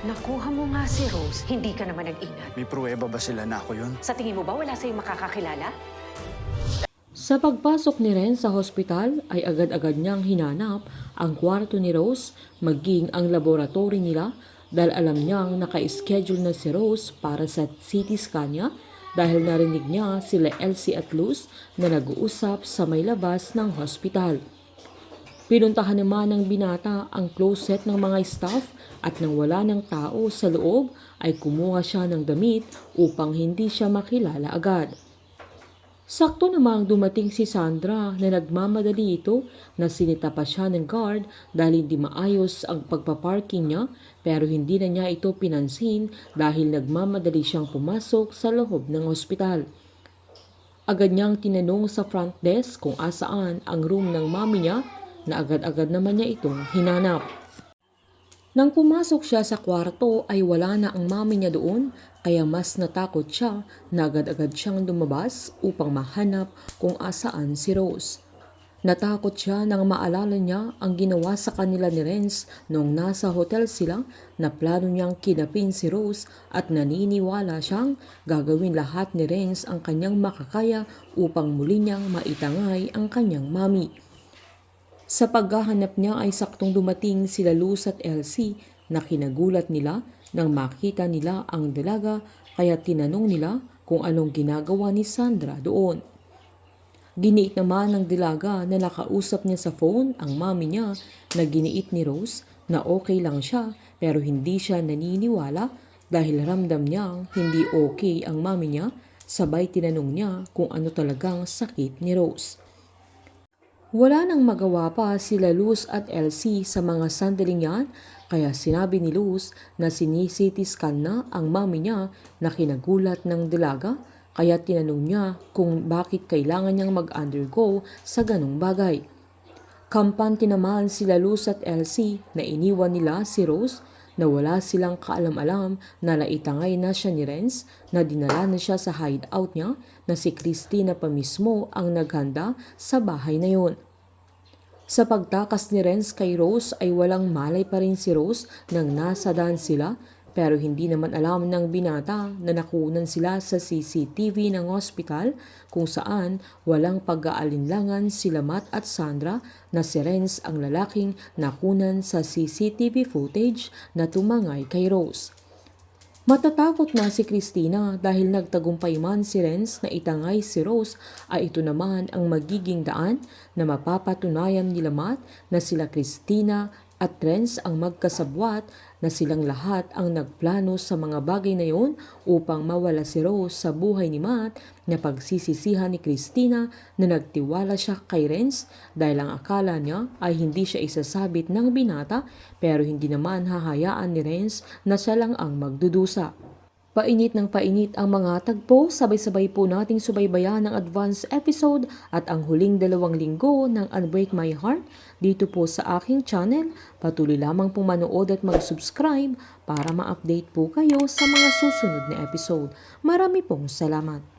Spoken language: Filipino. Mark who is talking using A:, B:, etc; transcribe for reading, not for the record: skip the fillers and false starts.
A: Nakuha mo nga si Rose, hindi ka naman nag-ingat.
B: May pruweba ba sila na ako yun?
A: Sa tingin mo ba wala sa'yo makakakilala?
C: Sa pagpasok ni Ren sa hospital ay agad-agad niyang hinanap ang kwarto ni Rose maging ang laboratory nila dahil alam niyang naka-schedule na si Rose para sa CT scan niya dahil narinig niya sila Elsie at Luz na nag-uusap sa may labas ng hospital. Pinuntahan naman ng binata ang closet ng mga staff at nang wala ng tao sa loob ay kumuha siya ng damit upang hindi siya makilala agad. Sakto namang dumating si Sandra na nagmamadali ito na sinita pa siya ng guard dahil hindi maayos ang pagpaparking niya pero hindi na niya ito pinansin dahil nagmamadali siyang pumasok sa loob ng ospital. Agad niyang tinanong sa front desk kung asaan ang room ng mami niya na agad-agad naman niya itong hinanap. Nang pumasok siya sa kwarto ay wala na ang mami niya doon kaya mas natakot siya na agad-agad siyang lumabas upang mahanap kung asaan si Rose. Natakot siya nang maalala niya ang ginawa sa kanila ni Renz noong nasa hotel sila na plano niyang kidnapin si Rose at naniniwala siyang gagawin lahat ni Renz ang kanyang makakaya upang muli niyang maitangay ang kanyang mami. Sa paghahanap niya ay saktong dumating sila Luz at Elsie na kinagulat nila nang makita nila ang dalaga kaya tinanong nila kung anong ginagawa ni Sandra doon. Giniit naman ng dalaga na nakausap niya sa phone ang mami niya na giniit ni Rose na okay lang siya pero hindi siya naniniwala dahil ramdam niyang hindi okay ang mami niya sabay tinanong niya kung ano talagang sakit ni Rose. Wala nang magawa pa sila Luz at Elsie sa mga sandaling yan kaya sinabi ni Luz na sinisiti scan na ang mami niya na kinagulat ng dalaga kaya tinanong niya kung bakit kailangan niyang mag-undergo sa ganong bagay. Kampante naman sila Luz at Elsie na iniwan nila si Rose na wala silang kaalam-alam na naitangay na siya ni Renz na dinala na siya sa hideout niya na si Christina pa mismo ang naghanda sa bahay na yun. Sa pagtakas ni Renz kay Rose ay walang malay pa rin si Rose nang nasa daan sila pero hindi naman alam ng binata na nakunan sila sa CCTV ng hospital kung saan walang pag-aalinlangan sila Matt at Sandra na si Renz ang lalaking nakunan sa CCTV footage na tumangay kay Rose. Matatakot na si Christina dahil nagtagumpay man si Renz na itangay si Rose ay ito naman ang magiging daan na mapapatunayan nila Matt na sila Christina at Renz ang magkasabwat na silang lahat ang nagplano sa mga bagay na yon upang mawala si Rose sa buhay ni Matt na pagsisisihan ni Christina na nagtiwala siya kay Renz dahil ang akala niya ay hindi siya isasabit ng binata pero hindi naman hahayaan ni Renz na siya lang ang magdudusa. Painit ng painit ang mga tagpo, sabay-sabay po nating subaybayan ang advance episode at ang huling 2 linggo ng Unbreak My Heart dito po sa aking channel. Patuloy lamang pong manood at mag-subscribe para ma-update po kayo sa mga susunod na episode. Marami pong salamat.